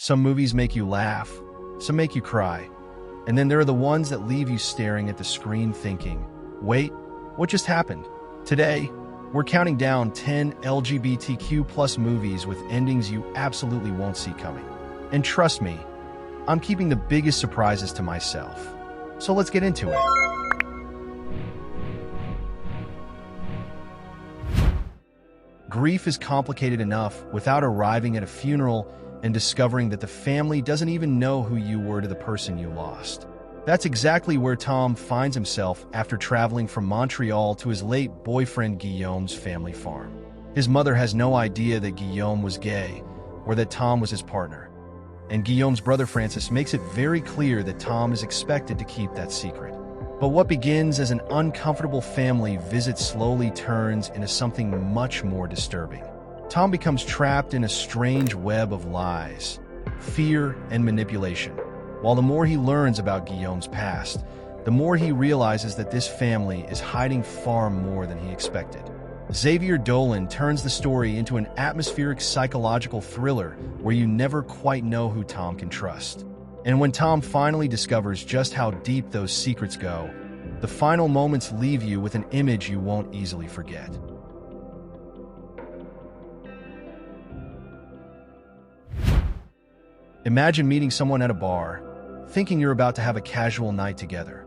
Some movies make you laugh, some make you cry, and then there are the ones that leave you staring at the screen thinking, wait, what just happened? Today, we're counting down 10 LGBTQ+ movies with endings you absolutely won't see coming. And trust me, I'm keeping the biggest surprises to myself. So let's get into it. Grief is complicated enough without arriving at a funeral and discovering that the family doesn't even know who you were to the person you lost. That's exactly where Tom finds himself after traveling from Montreal to his late boyfriend Guillaume's family farm. His mother has no idea that Guillaume was gay or that Tom was his partner. And Guillaume's brother Francis makes it very clear that Tom is expected to keep that secret. But what begins as an uncomfortable family visit slowly turns into something much more disturbing. Tom becomes trapped in a strange web of lies, fear, and manipulation. While the more he learns about Guillaume's past, the more he realizes that this family is hiding far more than he expected. Xavier Dolan turns the story into an atmospheric psychological thriller where you never quite know who Tom can trust. And when Tom finally discovers just how deep those secrets go, the final moments leave you with an image you won't easily forget. Imagine meeting someone at a bar, thinking you're about to have a casual night together,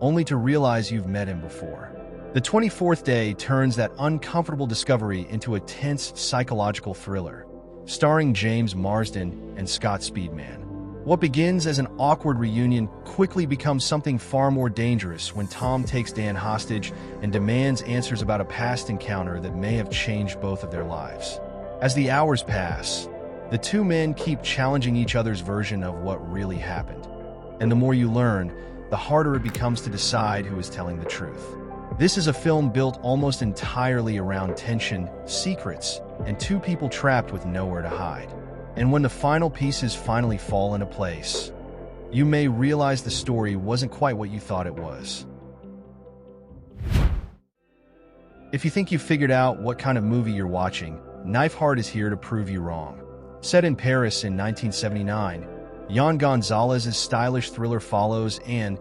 only to realize you've met him before. The 24th Day turns that uncomfortable discovery into a tense psychological thriller, starring James Marsden and Scott Speedman. What begins as an awkward reunion quickly becomes something far more dangerous when Tom takes Dan hostage and demands answers about a past encounter that may have changed both of their lives. As the hours pass, the two men keep challenging each other's version of what really happened. And the more you learn, the harder it becomes to decide who is telling the truth. This is a film built almost entirely around tension, secrets, and two people trapped with nowhere to hide. And when the final pieces finally fall into place, you may realize the story wasn't quite what you thought it was. If you think you've figured out what kind of movie you're watching, Knife+Heart is here to prove you wrong. Set in Paris in 1979, Jan Gonzalez's stylish thriller follows a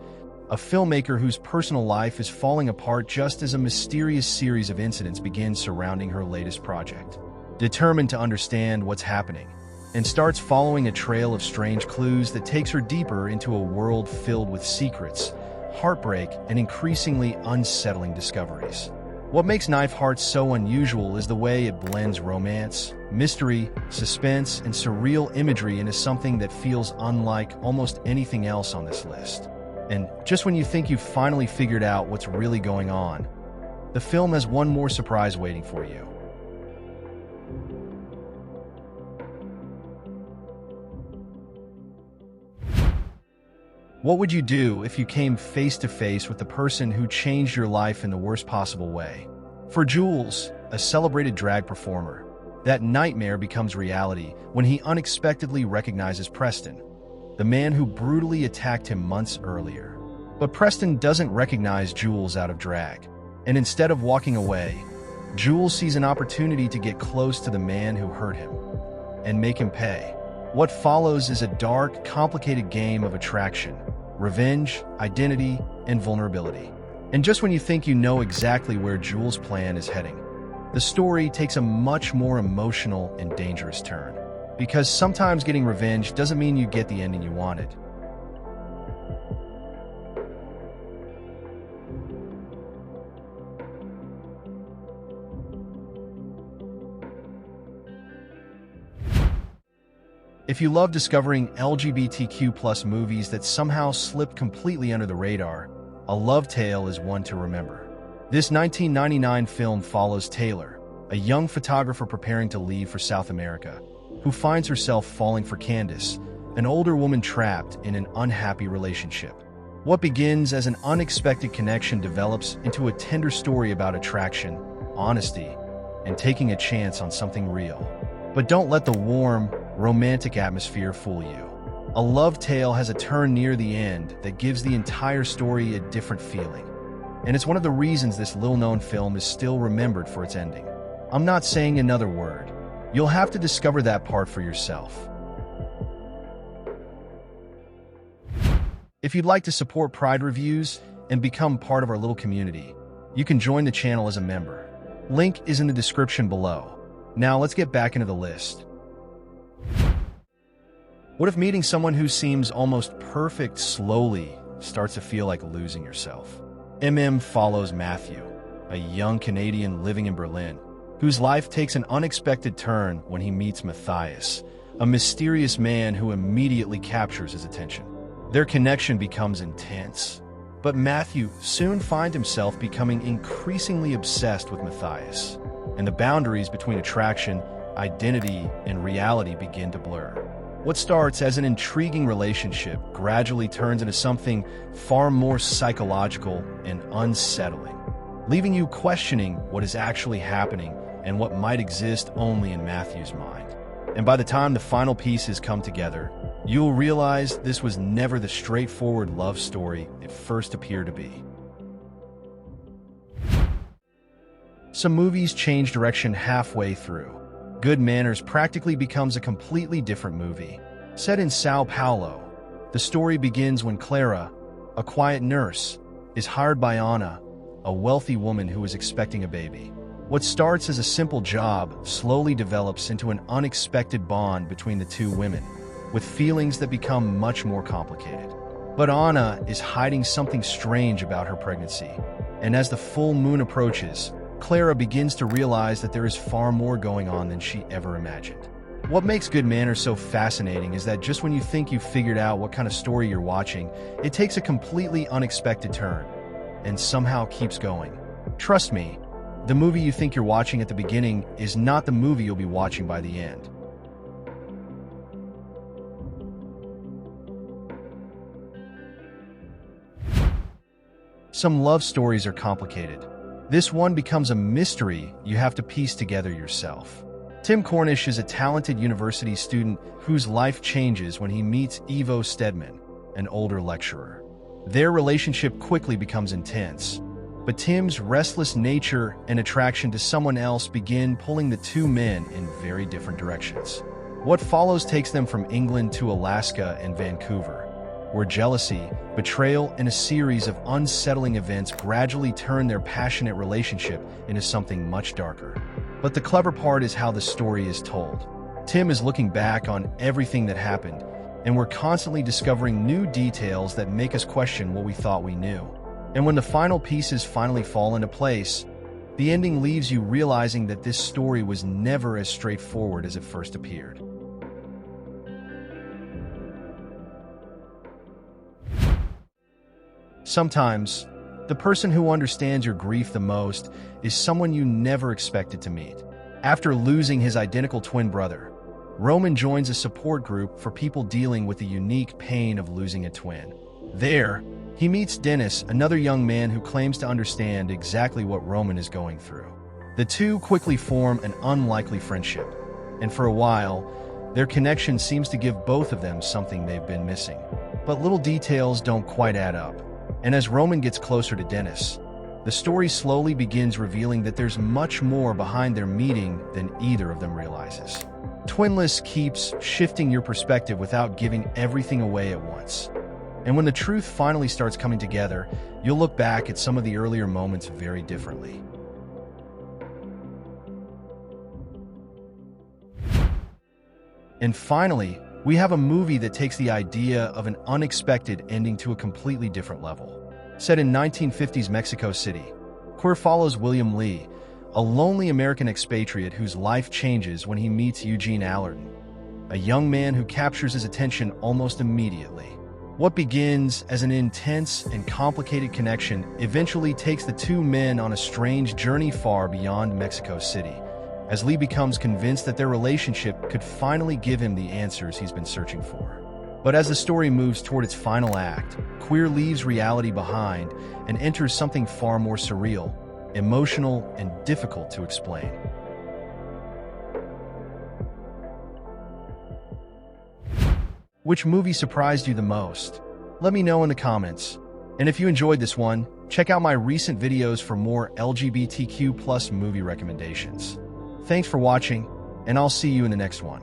filmmaker whose personal life is falling apart just as a mysterious series of incidents begin surrounding her latest project. Determined to understand what's happening, and starts following a trail of strange clues that takes her deeper into a world filled with secrets, heartbreak, and increasingly unsettling discoveries. What makes Knife+Heart so unusual is the way it blends romance, mystery, suspense, and surreal imagery into something that feels unlike almost anything else on this list. And just when you think you've finally figured out what's really going on, the film has one more surprise waiting for you. What would you do if you came face to face with the person who changed your life in the worst possible way? For Jules, a celebrated drag performer, that nightmare becomes reality when he unexpectedly recognizes Preston, the man who brutally attacked him months earlier. But Preston doesn't recognize Jules out of drag, and instead of walking away, Jules sees an opportunity to get close to the man who hurt him and make him pay. What follows is a dark, complicated game of attraction, revenge, identity, and vulnerability. And just when you think you know exactly where Jules' plan is heading, the story takes a much more emotional and dangerous turn. Because sometimes getting revenge doesn't mean you get the ending you wanted. If you love discovering LGBTQ+ movies that somehow slip completely under the radar, A Luv Tale is one to remember. This 1999 film follows Taylor, a young photographer preparing to leave for South America, who finds herself falling for Candace, an older woman trapped in an unhappy relationship. What begins as an unexpected connection develops into a tender story about attraction, honesty, and taking a chance on something real. But don't let the warm, romantic atmosphere fool you. A Luv Tale has a turn near the end that gives the entire story a different feeling. And it's one of the reasons this little-known film is still remembered for its ending. I'm not saying another word. You'll have to discover that part for yourself. If you'd like to support Pride Reviews and become part of our little community, you can join the channel as a member. Link is in the description below. Now let's get back into the list. What if meeting someone who seems almost perfect slowly starts to feel like losing yourself? Follows Matthew, a young Canadian living in Berlin, whose life takes an unexpected turn when he meets Matthias, a mysterious man who immediately captures his attention. Their connection becomes intense, but Matthew soon finds himself becoming increasingly obsessed with Matthias, and the boundaries between attraction, identity, and reality begin to blur. What starts as an intriguing relationship gradually turns into something far more psychological and unsettling, leaving you questioning what is actually happening and what might exist only in Matthew's mind. And by the time the final pieces come together, you'll realize this was never the straightforward love story it first appeared to be. Some movies change direction halfway through. Good Manners practically becomes a completely different movie. Set in Sao Paulo, the story begins when Clara, a quiet nurse, is hired by Anna, a wealthy woman who is expecting a baby. What starts as a simple job slowly develops into an unexpected bond between the two women, with feelings that become much more complicated. But Anna is hiding something strange about her pregnancy, and as the full moon approaches, Clara begins to realize that there is far more going on than she ever imagined. What makes Good Manners so fascinating is that just when you think you've figured out what kind of story you're watching, it takes a completely unexpected turn, and somehow keeps going. Trust me, the movie you think you're watching at the beginning is not the movie you'll be watching by the end. Some love stories are complicated. This one becomes a mystery you have to piece together yourself. Tim Cornish is a talented university student whose life changes when he meets Ivo Stedman, an older lecturer. Their relationship quickly becomes intense, but Tim's restless nature and attraction to someone else begin pulling the two men in very different directions. What follows takes them from England to Alaska and Vancouver, where jealousy, betrayal, and a series of unsettling events gradually turn their passionate relationship into something much darker. But the clever part is how the story is told. Tim is looking back on everything that happened, and we're constantly discovering new details that make us question what we thought we knew. And when the final pieces finally fall into place, the ending leaves you realizing that this story was never as straightforward as it first appeared. Sometimes, the person who understands your grief the most is someone you never expected to meet. After losing his identical twin brother, Roman joins a support group for people dealing with the unique pain of losing a twin. There, he meets Dennis, another young man who claims to understand exactly what Roman is going through. The two quickly form an unlikely friendship, and for a while, their connection seems to give both of them something they've been missing. But little details don't quite add up. And as Roman gets closer to Dennis, the story slowly begins revealing that there's much more behind their meeting than either of them realizes. Twinless keeps shifting your perspective without giving everything away at once. And when the truth finally starts coming together, you'll look back at some of the earlier moments very differently. And finally, we have a movie that takes the idea of an unexpected ending to a completely different level. Set in 1950s Mexico City, Queer follows William Lee, a lonely American expatriate whose life changes when he meets Eugene Allerton, a young man who captures his attention almost immediately. What begins as an intense and complicated connection eventually takes the two men on a strange journey far beyond Mexico City, as Lee becomes convinced that their relationship could finally give him the answers he's been searching for. But as the story moves toward its final act, Queer leaves reality behind and enters something far more surreal, emotional, and difficult to explain. Which movie surprised you the most? Let me know in the comments. And if you enjoyed this one, check out my recent videos for more LGBTQ+ movie recommendations. Thanks for watching, and I'll see you in the next one.